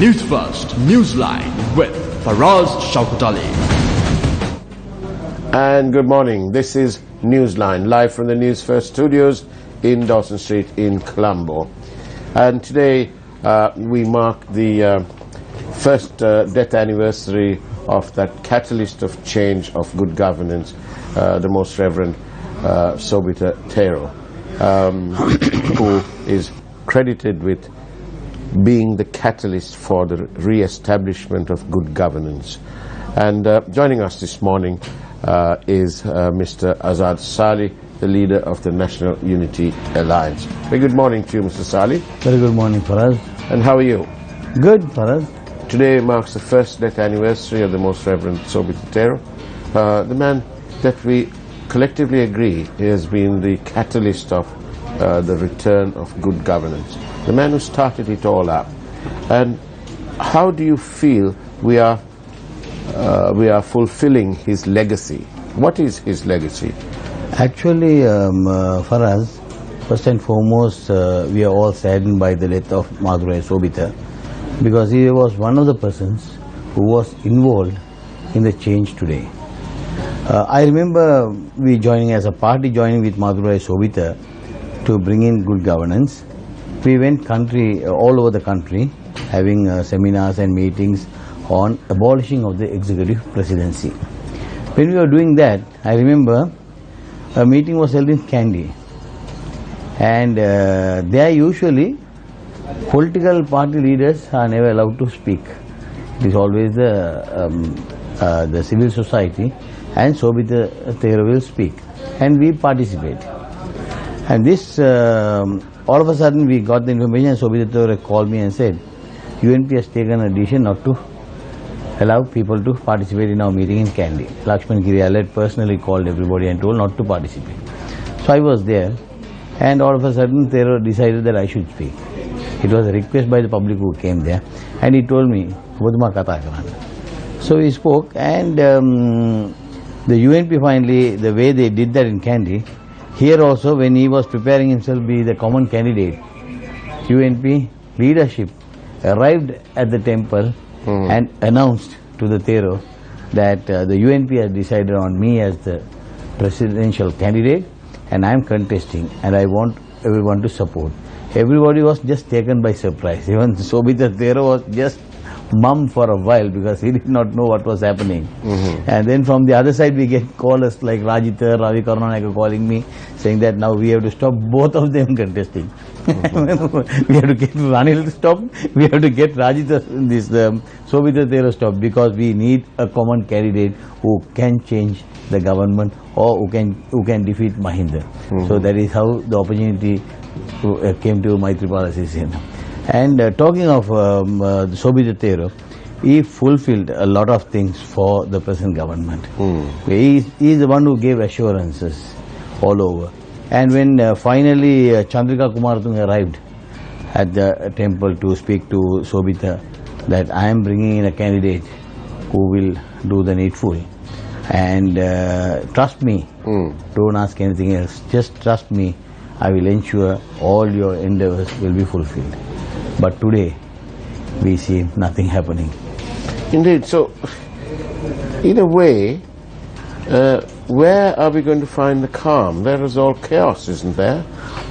Newsfirst Newsline with Faraz Shaukutali. And good morning. This is Newsline, live from the Newsfirst studios in Dawson Street in Colombo. And today we mark the first death anniversary of that catalyst of change of good governance, the Most Reverend Sobita Tero, who is credited with being the catalyst for the re-establishment of good governance. And joining us this morning is Mr. Azad Salih, the leader of the National Unity Alliance. Very good morning to you, Mr. Salih. Very good morning, Faraz. And how are you? Good, Faraz. Today marks the first death anniversary of the Most Reverend Sobita Tero, the man that we collectively agree has been the catalyst of the return of good governance, the man who started it all up. And how do you feel we are fulfilling his legacy? What is his legacy? Actually, Faraz, first and foremost, we are all saddened by the death of Madurai Sobita, because he was one of the persons who was involved in the change today. I remember we joining as a party, joining with Madurai Sobita to bring in good governance. We went all over the country, having seminars and meetings on abolishing of the executive presidency. When we were doing that, I remember a meeting was held in Kandy, and there usually political party leaders are never allowed to speak. It is always the civil society, and Sobita Tero will speak, and we participate. And this, all of a sudden we got the information, and Sobita Tero called me and said, UNP has taken a decision not to allow people to participate in our meeting in Kandy. Lakshman Giri personally called everybody and told not to participate. So I was there, and all of a sudden Tero decided that I should speak. It was a request by the public who came there, and he told me, so we spoke, and the UNP finally, the way they did that in Kandy, here also when he was preparing himself to be the common candidate, UNP leadership arrived at the temple and announced to the Tero that the UNP has decided on me as the presidential candidate, and I am contesting, and I want everyone to support. Everybody was just taken by surprise. Even Sobita Tero was just mum for a while, because he did not know what was happening. And then from the other side we get callers like Rajitha, Ravi Karunanayake calling me, saying that now we have to stop both of them contesting. We have to get Ranil to stop, we have to get Rajitha, Sobita Tero stop, because we need a common candidate who can change the government, or who can defeat Mahinda. So that is how the opportunity came to Maithripala Sirisena. And talking of Sobita Tero, he fulfilled a lot of things for the present government. He is the one who gave assurances all over. And when finally Chandrika Kumaratunga arrived at the temple to speak to Sobita, that I am bringing in a candidate who will do the needful. And trust me, don't ask anything else, just trust me, I will ensure all your endeavors will be fulfilled. But today, we see nothing happening. Indeed. So, in a way, where are we going to find the calm? There is all chaos, isn't there?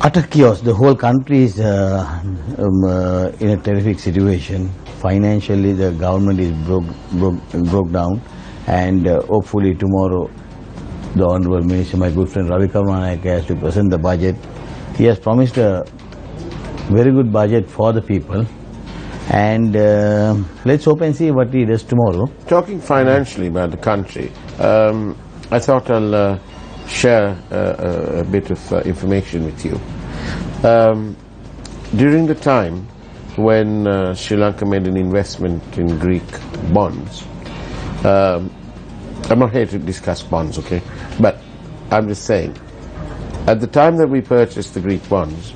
Utter chaos. The whole country is in a terrific situation. Financially, the government is broke down, and hopefully tomorrow, the Honorable Minister, my good friend Ravi Karunanayake, has to present the budget. He has promised a very good budget for the people, and let's hope and see what he does tomorrow. Talking financially about the country, I thought I'll share a bit of information with you. During the time when Sri Lanka made an investment in Greek bonds, I'm not here to discuss bonds, okay, but I'm just saying, at the time that we purchased the Greek bonds,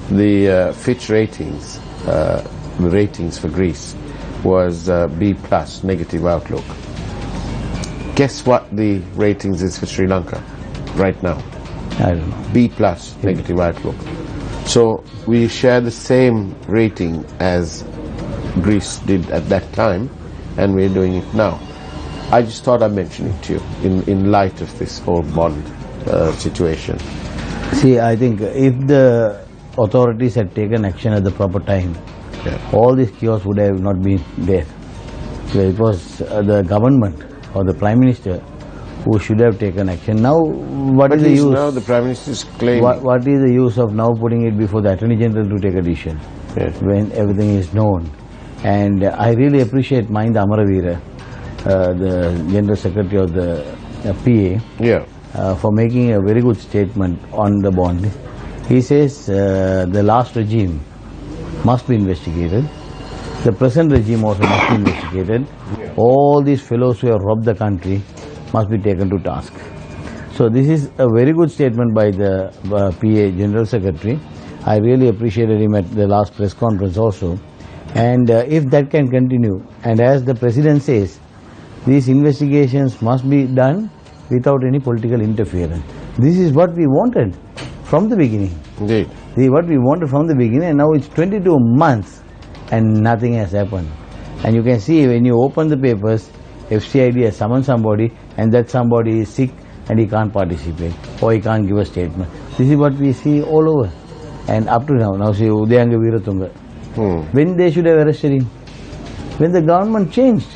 the Fitch ratings, the ratings for Greece was B+, negative outlook. Guess what the ratings is for Sri Lanka right now? I don't know. B+, negative outlook. So we share the same rating as Greece did at that time, and we're doing it now. I just thought I'd mention it to you in light of this whole bond situation. See, I think if the authorities had taken action at the proper time, all this chaos would have not been there. So it was the government or the Prime Minister who should have taken action. Now, what is the use? Now the Prime Minister is claiming. What is the use of now putting it before the Attorney General to take a decision when everything is known? And I really appreciate Mahinda Amaravira, the General Secretary of the PA, for making a very good statement on the bond. He says the last regime must be investigated. The present regime also must be investigated. All these fellows who have robbed the country must be taken to task. So this is a very good statement by the PA General Secretary. I really appreciated him at the last press conference also. And if that can continue, and as the President says, these investigations must be done without any political interference. This is what we wanted from the beginning. Indeed. What we wanted from the beginning, and now it's 22 months and nothing has happened. And you can see when you open the papers, FCID has summoned somebody, and that somebody is sick and he can't participate or he can't give a statement. This is what we see all over. And up to now see Udayanga Veeratunga. When they should have arrested him? When the government changed.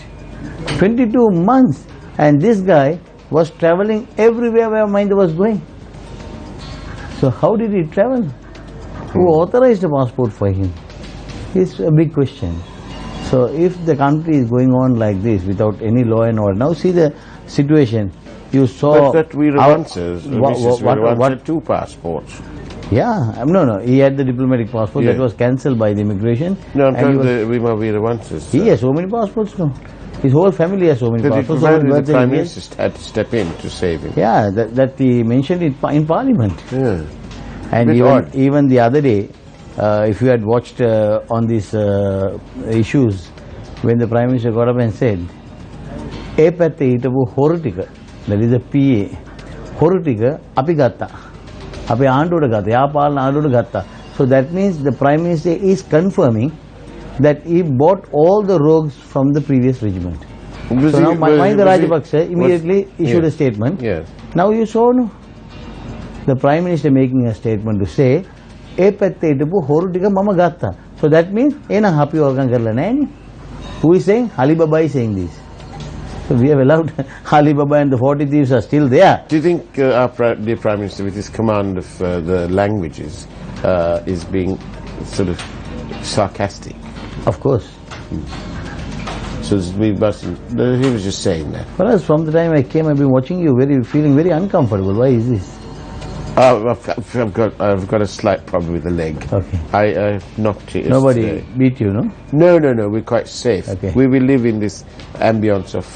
22 months, and this guy was travelling everywhere where Mahinda was going. So how did he travel? Who authorized a passport for him? It's a big question. So if the country is going on like this without any law and order, now see the situation. You saw... But that Mrs. Veeravansa had 2 passports. Yeah, no, he had the diplomatic passport that was cancelled by the immigration. No, I'm talking the Vima Veeravansa's. He has so many passports now. His whole family has so many passports. The Prime Minister had to step in to save him. Yeah, that he mentioned it in Parliament. Yeah. And even the other day, if you had watched on these issues, when the Prime Minister got up and said, "E patte itapu horutika," that is the PA, horutika api gatta, api aanduda gatta, ya palana aanduda gatta. So that means the Prime Minister is confirming that he bought all the rogues from the previous regiment. So now Mahinda Rajapaksa immediately issued a statement. Now you saw the Prime Minister making a statement to say, "E patte itapu horutika mama gatta." So that means ena happy organ karla nahi. Who is saying? Alibaba is saying this. So we have allowed Alibaba and the 40 thieves are still there. Do you think the Prime Minister, with his command of the languages, is being sort of sarcastic? Of course. So we mustn't, he was just saying that. For us, from the time I came, I've been watching you, feeling very uncomfortable. Why is this? I've got a slight problem with the leg. Okay. I knocked it. Nobody beat you, no? No. We're quite safe. Okay. We live in this ambience of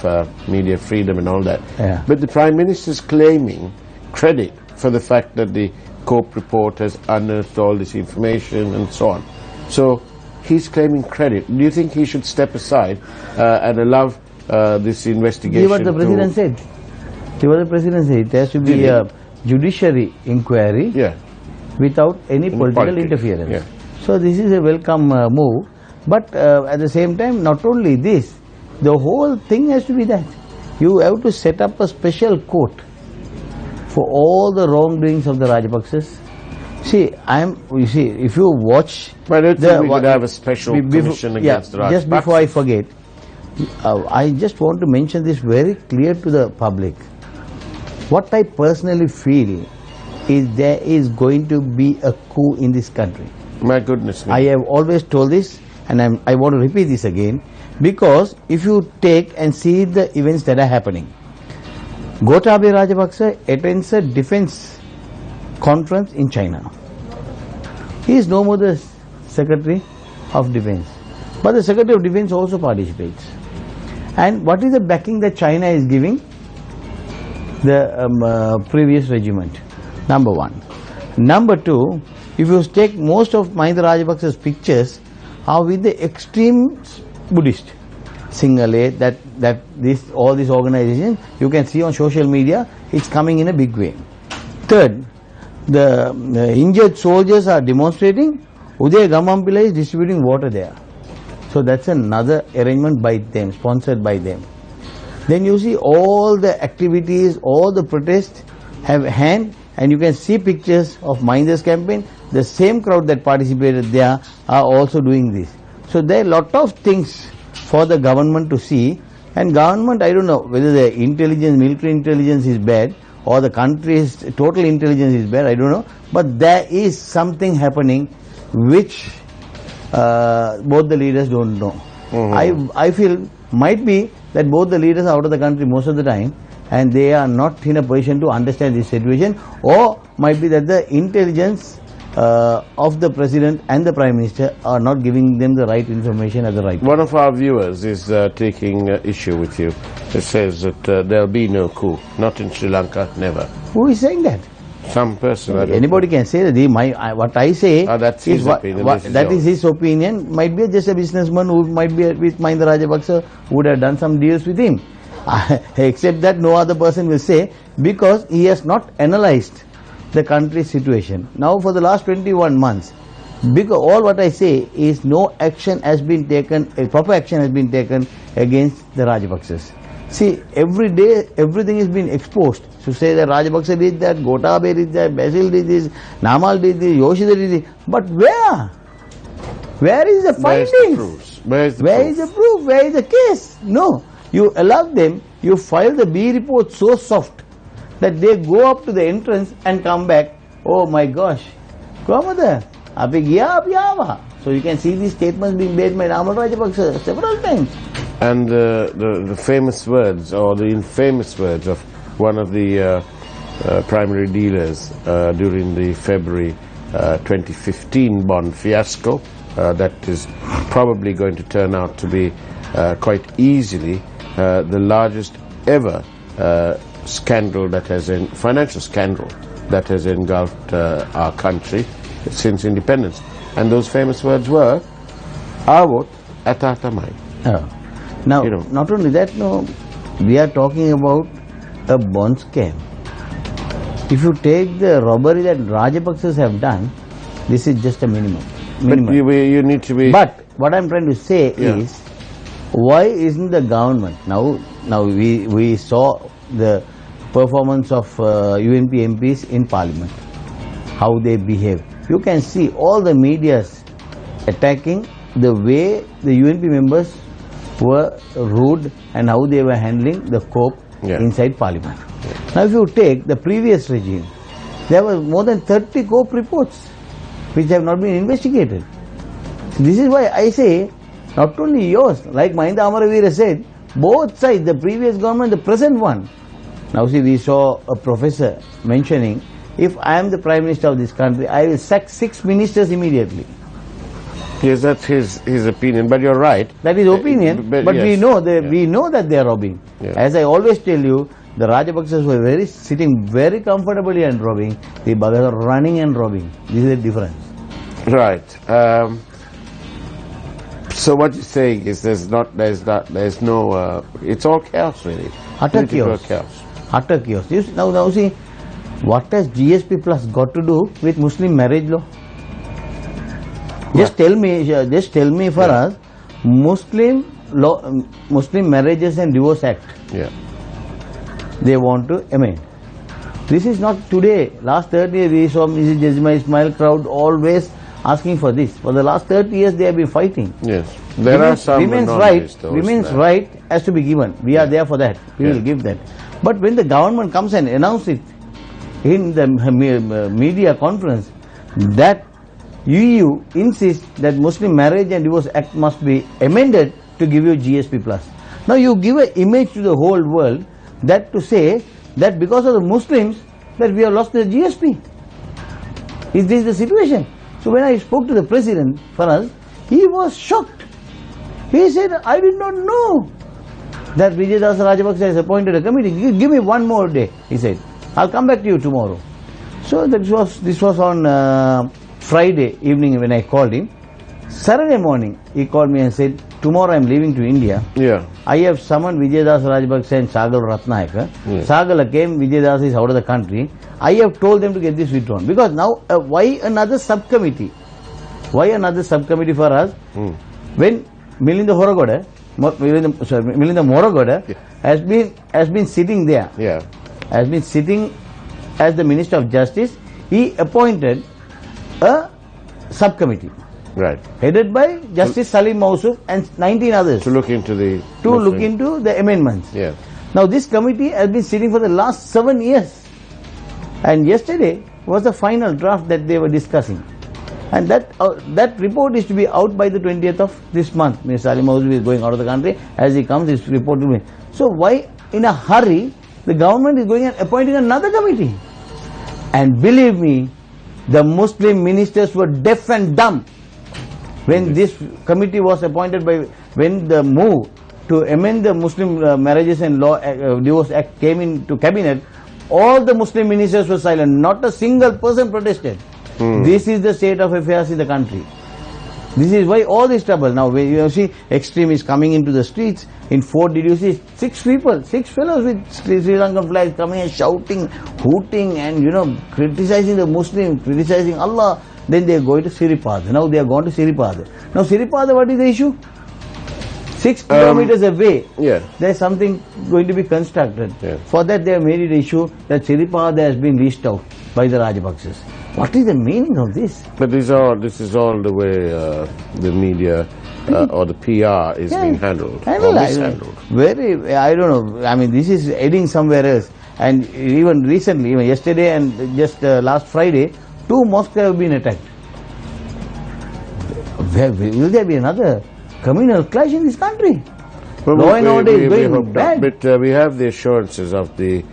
media freedom and all that. Yeah. But the Prime Minister's claiming credit for the fact that the COPE report has unearthed all this information and so on. So he's claiming credit. Do you think he should step aside and allow this investigation? See what the President said. See what the President said. It has to be a judiciary inquiry without any political interference. Yeah. So this is a welcome move. But at the same time, not only this, the whole thing has to be that. You have to set up a special court for all the wrongdoings of the Rajapaksas. See, if you watch... But I don't think we could have a special commission against the Rajapaksas. Just before I forget, I just want to mention this very clear to the public. What I personally feel is there is going to be a coup in this country. My goodness me. I have always told this, and I want to repeat this again, because if you take and see the events that are happening, Gotabaya Rajapaksa attends a defense conference in China. He is no more the Secretary of Defense, but the Secretary of Defense also participates. And what is the backing that China is giving the previous regiment? Number one. Number two, if you take most of Mahinda Rajapaksa's pictures are with the extreme Buddhist. Singhale, all these organizations, you can see on social media, it's coming in a big way. Third, the injured soldiers are demonstrating. Udaya Gammampillai is distributing water there. So that's another arrangement by them, sponsored by them. Then you see all the activities, all the protests have hand, and you can see pictures of Mahinda's campaign. The same crowd that participated there are also doing this. So there are a lot of things for the government to see, and government, I don't know whether the intelligence, military intelligence is bad or the country's total intelligence is bad, I don't know, but there is something happening which both the leaders don't know. I feel might be that both the leaders are out of the country most of the time and they are not in a position to understand this situation, or might be that the intelligence of the President and the Prime Minister are not giving them the right information at the right time. One of our viewers is taking issue with you. It says that there'll be no coup, not in Sri Lanka, never. Who is saying that? Some person. Anybody can say that. What I say that's his opinion. That is his opinion. Might be just a businessman who might be with Mahinda Rajapaksa, who would have done some deals with him. Except that no other person will say, because he has not analyzed the country's situation. Now for the last 21 months, because all what I say is no action has been taken, proper action has been taken against the Rajapaksas. See, every day everything is being exposed. To say that Rajapaksa did that, Gotabaya did that, Basil did this, Namal did this, Yoshida did this. But where? Where is the findings? Where is the proof? Where is the case? No. You allow them, you file the B report so soft that they go up to the entrance and come back. Oh my gosh. So you can see these statements being made by Namal Rajapaksa several times. And the famous words, or the infamous words of one of the primary dealers during the February 2015 bond fiasco, that is probably going to turn out to be quite easily the largest ever scandal that has financial scandal that has engulfed our country since independence. And those famous words were, "Avot atatamai." Now, not only that, no, we are talking about a bond scam. If you take the robbery that Rajapaksas have done, this is just a minimum. But you need to be. But what I am trying to say is, why isn't the government now we saw the performance of UNP MPs in Parliament, how they behave. You can see all the medias attacking the way the UNP members were rude and how they were handling the COP inside Parliament. Now if you take the previous regime, there were more than 30 COP reports which have not been investigated. This is why I say, not only yours, like Mahinda Amaravira said, both sides, the previous government, the present one. Now see, we saw a professor mentioning, if I am the Prime Minister of this country, I will sack 6 ministers immediately. Yes, that's his opinion, but you're right. That is opinion, but we know that they are robbing. Yeah. As I always tell you, the Rajapaksas were sitting very comfortably and robbing. The Bagas are running and robbing. This is the difference. Right. So what you're saying is there's no, it's all chaos really. Utter chaos. Utter chaos. Now see, what has GSP Plus got to do with Muslim marriage law? Just tell me for us, Muslim Marriages and Divorce Act. Yeah. They want to amend. This is not today. Last 30 years we saw Mrs. Jazima Ismail crowd always asking for this. For the last 30 years they have been fighting. Yes. There are some women's right has to be given. We are there for that. We will give that. But when the government comes and announces it in the media conference that EU insists that Muslim Marriage and Divorce Act must be amended to give you GSP Plus. Now you give an image to the whole world that to say that because of the Muslims that we have lost the GSP. Is this the situation? So when I spoke to the President for us, he was shocked. He said, I did not know that Vijaydas Rajapaksa has appointed a committee. Give me one more day, he said. I'll come back to you tomorrow. So this was on Friday evening when I called him. Saturday morning he called me and said, tomorrow I am leaving to India. Yeah. I have summoned Vijaydas Rajapaksa and Sagal Ratnayaka. Sagala came, Vijaydas is out of the country. I have told them to get this withdrawn. Because now, why another subcommittee? Why another subcommittee for us? When Milinda Horogoda, Milinda Morogoda has been sitting there. Yeah. Has been sitting as the Minister of Justice. He appointed a subcommittee. Right. Headed by Justice Salim Mausuf and 19 others. To look into the... look into the amendments. Yeah. Now this committee has been sitting for the last 7 years. And yesterday was the final draft that they were discussing. And that report is to be out by the 20th of this month. Mr. Salim Mausuf is going out of the country. As he comes, this report will be. So why in a hurry the government is going and appointing another committee? And believe me, the Muslim ministers were deaf and dumb when this committee was appointed when the move to amend the Muslim Marriages and Divorce Act came into cabinet. All the Muslim ministers were silent. Not a single person protested. This is the state of affairs in the country. This is why all this trouble. Now when you see extremists coming into the streets, in Fort did you see 6 fellows with Sri Lankan flags coming and shouting, hooting and criticizing the Muslims, criticizing Allah. Then they are going to Siripada. Now they are going to Siripada. Now Siripada, what is the issue? 6 kilometers away, there is something going to be constructed. Yeah. For that they have made it issue that Siripada has been leased out by the Rajapaksas. What is the meaning of this? But this is all the way the media or the PR is being handled. Mishandled. Very, I don't know. I mean, this is heading somewhere else. And even recently, even yesterday and just last Friday, 2 mosques have been attacked. Will there be another communal clash in this country? Well, law and order is going bad. But we have the assurances of the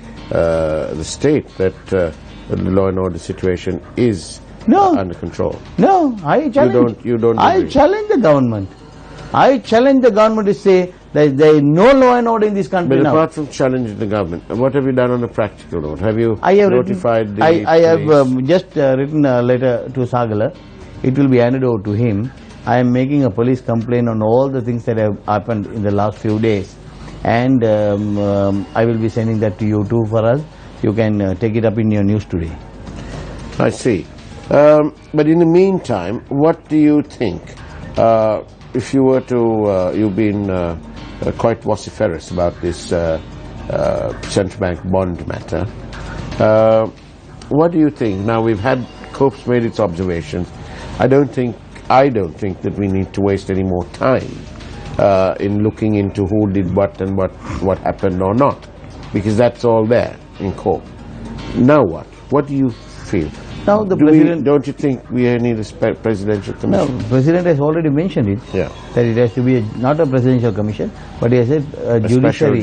state that the law and order situation is under control. No, I challenge. You don't. I challenge the government. I challenge the government to say that there is no law and order in this country now. But now. apart from challenging the government, what have you done on a practical note? Have you notified the I have police? just written a letter to Sagala. It will be handed over to him. I am making a police complaint on all the things that have happened in the last few days. And I will be sending that to you too, Faraz. You can take it up in your news today. I see. But in the meantime, what do you think? If you were to, you've been quite vociferous about this central bank bond matter. What do you think? Now we've had Cope's made its observations. I don't think that we need to waste any more time in looking into who did what and what happened or not, because that's all there in Cope. Now what? What do you feel? Now the president. Don't you think we need a presidential commission? No, president has already mentioned it. Yeah. That it has to be not a presidential commission, but he has said a special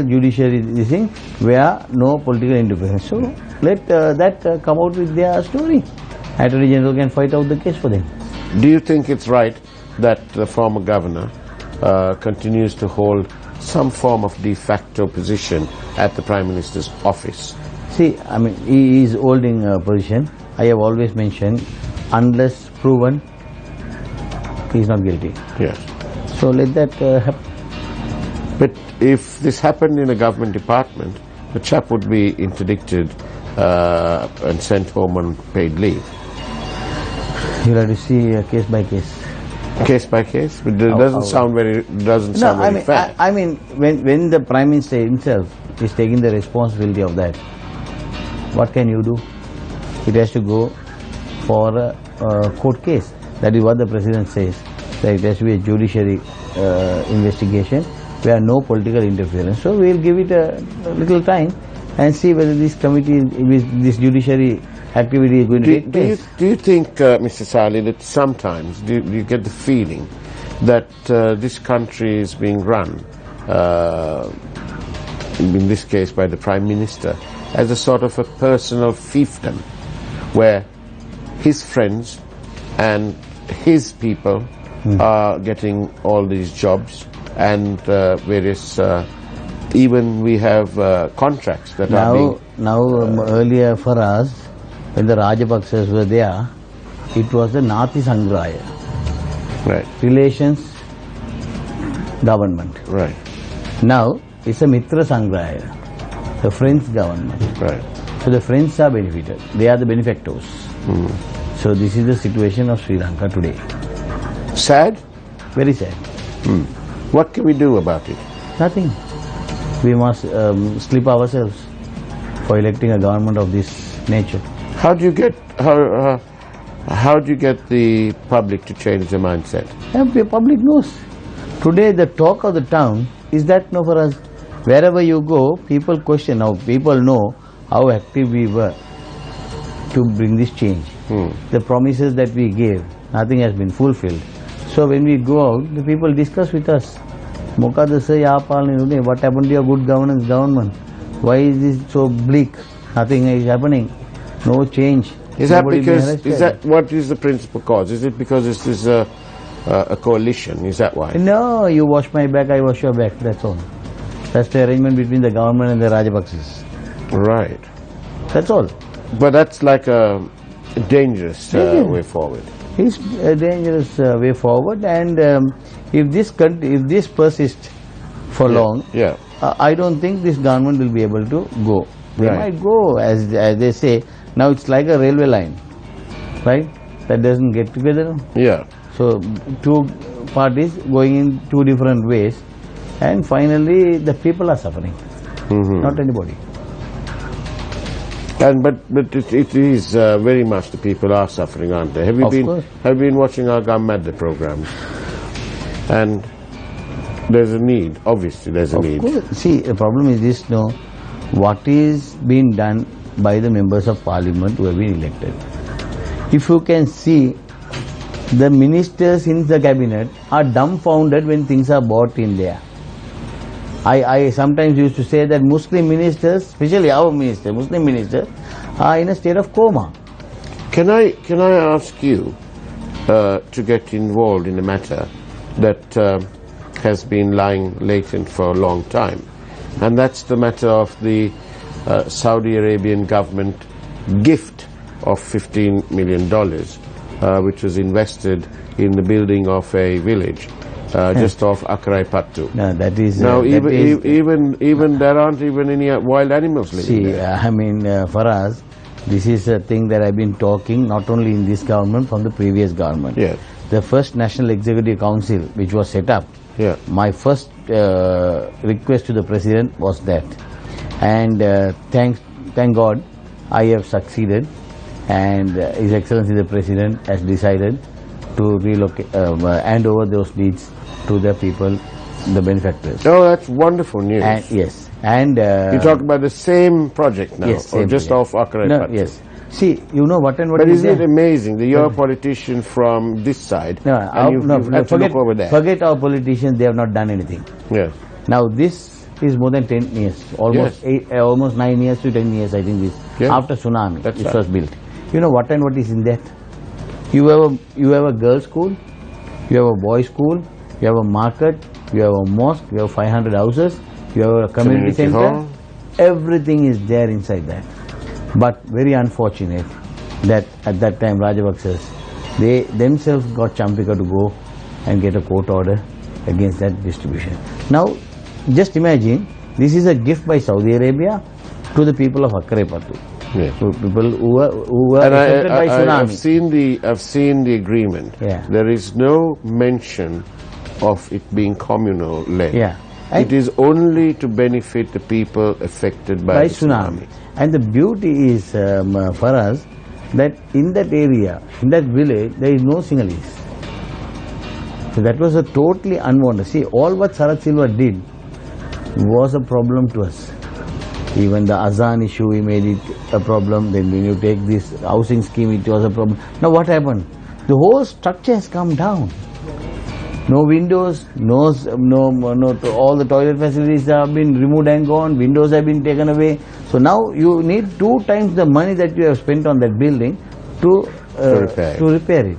judiciary thing where no political interference. So let that come out with their story. Attorney General can fight out the case for them. Do you think it's right that the former governor continues to hold some form of de facto position at the Prime Minister's office? See, I mean, he is holding a position. I have always mentioned, unless proven, he is not guilty. Yes. So let that happen. But if this happened in a government department, the chap would be interdicted and sent home on paid leave. You'll have to see case by case. Case by case? But it doesn't sound very fair. I mean, when the Prime Minister himself is taking the responsibility of that, what can you do? It has to go for a court case. That is what the President says. That it has to be a judiciary investigation where no political interference. So we will give it a little time and see whether this committee, this judiciary activity is going to take place. Do you think, Mr. Sali, that sometimes do you get the feeling that this country is being run, in this case by the Prime Minister, as a sort of a personal fiefdom, where his friends and his people are getting all these jobs and various, even we have contracts that are being... Earlier for us, when the Rajapaksas were there, it was the Nati Sangraya. Right. Relations, government. Right. Now, it's a Mitra Sangraya, the French government. Right. So the French are benefited. They are the benefactors. So this is the situation of Sri Lanka today. Sad? Very sad. What can we do about it? Nothing. We must slip ourselves for electing a government of this nature. How do you get the public to change their mindset? And the public knows. Today the talk of the town is that no, for us, wherever you go, people question. Now people know how active we were to bring this change. The promises that we gave, nothing has been fulfilled. So when we go out, the people discuss with us. What happened to your good governance government? Why is this so bleak? Nothing is happening. No change. Is that what is the principal cause? Is it because this is a coalition? Is that why? No, you wash my back, I wash your back. That's all. That's the arrangement between the government and the Rajapakses. Right. That's all. But that's like a dangerous way forward. It's a dangerous way forward, and if this persists for long, I don't think this government will be able to go. They might go, as they say. Now it's like a railway line, right? That doesn't get together. Yeah. So two parties going in two different ways, and finally the people are suffering, not anybody. But it is very much the people are suffering, aren't they? Have you been watching our Gammadda programs? And there's a need. Obviously, there's a need. Of course. See, the problem is this: no, what is being done by the members of parliament who have been elected? If you can see, the ministers in the cabinet are dumbfounded when things are brought in there. I sometimes used to say that Muslim ministers, especially our minister, Muslim ministers, are in a state of coma. Can I ask you to get involved in a matter that has been lying latent for a long time, and that's the matter of the Saudi Arabian government gift of $15 million, which was invested in the building of a village just off Akrai Pattu. No, that is now even there aren't even any wild animals living there. I mean, for us, this is a thing that I've been talking not only in this government, from the previous government. Yes. The first National Executive Council which was set up, my first request to the President was that, and thank God I have succeeded, and His Excellency the President has decided to relocate, hand over those deeds to the people, the benefactors. Oh, that's wonderful news. And, yes. And you talk about the same project now, yes, or just off Akrai Pattu. Yes. See, you know what and what but is isn't it amazing that you're a politician from this side and you've had to look over there? Forget our politicians, they have not done anything. Yes. Now this is more than 10 years, almost almost 9 years to 10 years, I think this, after tsunami, this was built. You know what and what is in that? You have a girls' school, you have a boys' school, you have a market, you have a mosque, you have 500 houses, you have a community center. Hall. Everything is there inside that. But very unfortunate that at that time Rajapakses, they themselves got Champika to go and get a court order against that distribution. Now, just imagine, this is a gift by Saudi Arabia to the people of Akrai Pattu. Yes. So people who were affected by tsunami. I've seen the agreement. Yeah. There is no mention of it being communal led. Yeah. It is only to benefit the people affected by the tsunami. And the beauty is, for us, that in that area, in that village, there is no Sinhalese. So that was a totally unwanted. See, all what Sarat Silva did was a problem to us. Even the Azan issue, he made it a problem. Then when you take this housing scheme, it was a problem. Now what happened? The whole structure has come down. No windows, no, all the toilet facilities have been removed and gone, windows have been taken away. So now you need 2 times the money that you have spent on that building to repair it.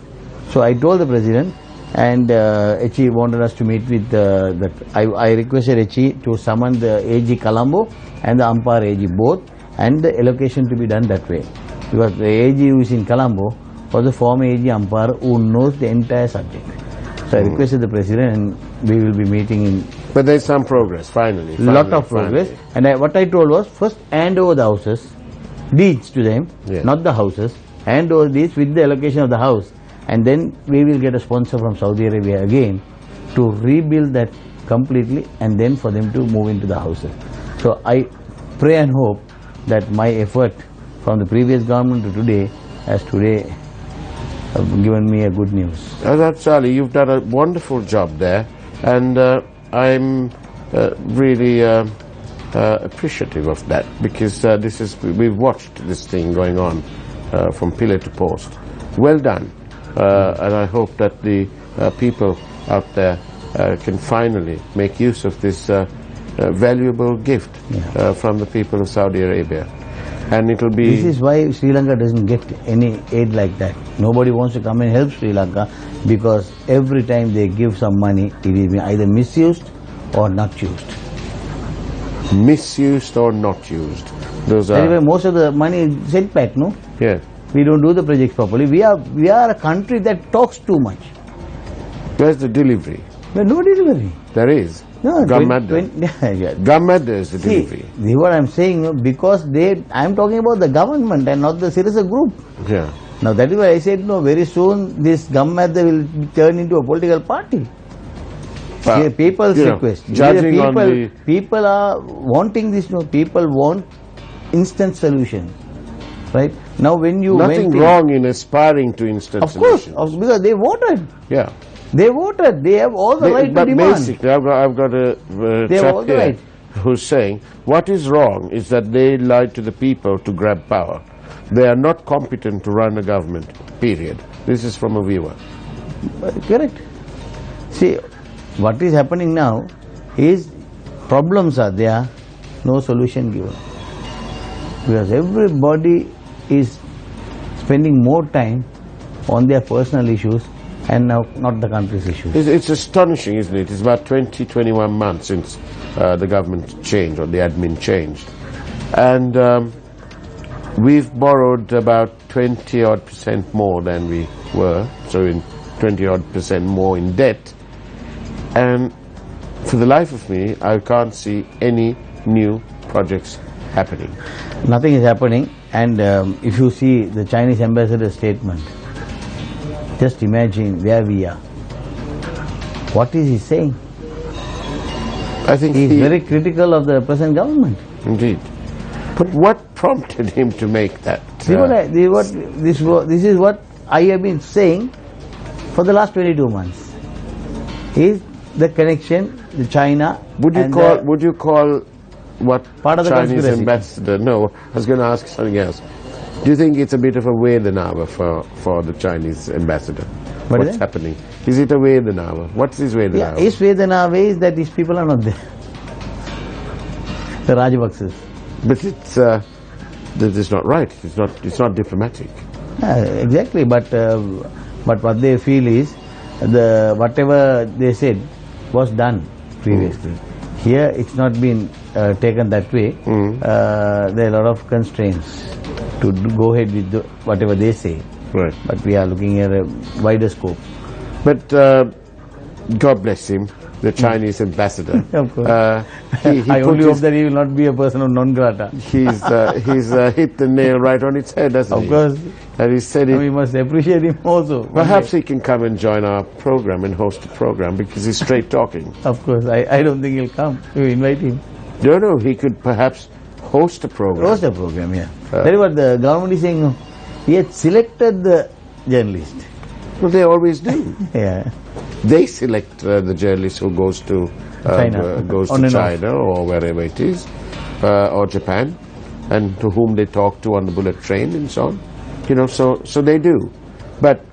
So I told the President, and HE wanted us to meet with I requested HE to summon the AG Colombo and the Ampar AG both, and the allocation to be done that way. Because the AG who is in Colombo was the former AG Ampar who knows the entire subject. So I requested the President, and we will be meeting in... But there is some progress, finally. Lot of progress. And what I told was, first hand over the houses, deeds to them, not the houses, hand over deeds with the allocation of the house. And then we will get a sponsor from Saudi Arabia again to rebuild that completely and then for them to move into the houses. So I pray and hope that my effort from the previous government to today has today given me a good news. Azad Saleh, you've done a wonderful job there, and I'm really appreciative of that, because we've watched this thing going on from pillar to post. Well done, and I hope that the people out there can finally make use of this valuable gift from the people of Saudi Arabia. And it'll be... This is why Sri Lanka doesn't get any aid like that. Nobody wants to come and help Sri Lanka, because every time they give some money, it is either misused or not used. Misused or not used. Those are... Anyway, most of the money is sent back, no? Yeah. We don't do the projects properly. We are a country that talks too much. Where's the delivery? There's no delivery. There is. No, Gammadda is the delivery. See what I'm saying, because I'm talking about the government and not the citizen group. Yeah. Now that is why I said, no, very soon this Gammadda will turn into a political party. People's request. People are wanting this, no, people want instant solution. Right? Now when you Nothing wrong in aspiring to instant solutions. Of course, because they voted. Yeah. They voted. They have all the right to demand. But basically, I've got a chap here who's saying what is wrong is that they lied to the people to grab power. They are not competent to run a government, period. This is from a viewer. Correct. See, what is happening now is problems are there, no solution given. Because everybody is spending more time on their personal issues and now not the country's issues. It's astonishing, isn't it? It's about 21 months since the government changed, or the admin changed. And we've borrowed about 20-odd% more than we were, so in 20-odd% more in debt. And for the life of me, I can't see any new projects happening. Nothing is happening, and if you see the Chinese ambassador's statement, just imagine where we are. What is he saying? I think he is very critical of the present government. Indeed. But what prompted him to make that? This is what I have been saying for the last 22 months. Is the connection, the China. Would you call what part of the Chinese ambassador? No, I was going to ask something else. Do you think it's a bit of a Vedanawa for the Chinese ambassador? What's happening? Is it a Vedanawa? What's his Vedanawa? Yeah, his Vedanawa is that these people are not there. The Rajapaksas. But it's not right. It's not diplomatic. Exactly. But what they feel is whatever they said was done previously. Here it's not been taken that way. There are a lot of constraints to go ahead with whatever they say. Right. But we are looking at a wider scope. But God bless him, the Chinese ambassador. Of course. I only hope that he will not be a person of non grata. He's hit the nail right on its head, hasn't he? Of course. And he said it. We must appreciate him also. Perhaps he can come and join our program and host a program, because he's straight talking. Of course. I don't think he'll come. We invite him. No, he could perhaps host a program. Host a program, yeah. That is what the government is saying. No. He had selected the journalist. Well, they always do. Yeah. They select the journalist who goes to China or wherever it is, or Japan, and to whom they talk to on the bullet train and so on. You know, so they do. But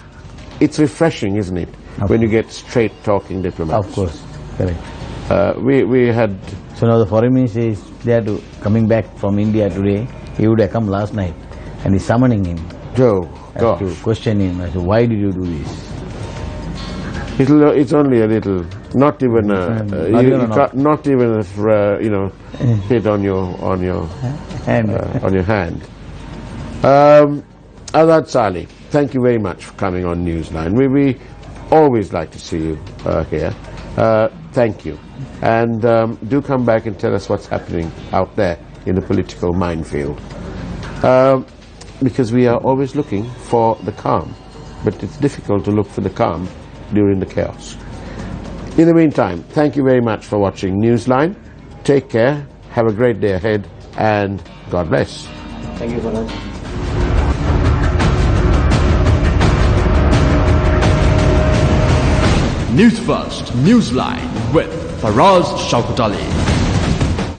it's refreshing, isn't it, when you get straight talking diplomats? Of course, correct. We had. So now the foreign minister is there coming back from India today. He would have come last night, and he's summoning him. To question him as to why did you do this? It's only a little, not even not even a hit on your hand. Azad Saleh, thank you very much for coming on Newsline. We always like to see you here. Thank you, and do come back and tell us what's happening out there in the political minefield. Because we are always looking for the calm, but it's difficult to look for the calm during the chaos. In the meantime, thank you very much for watching Newsline. Take care, have a great day ahead, and God bless. Thank you, Faraz. News First, Newsline with Faraz Shaukat Ali.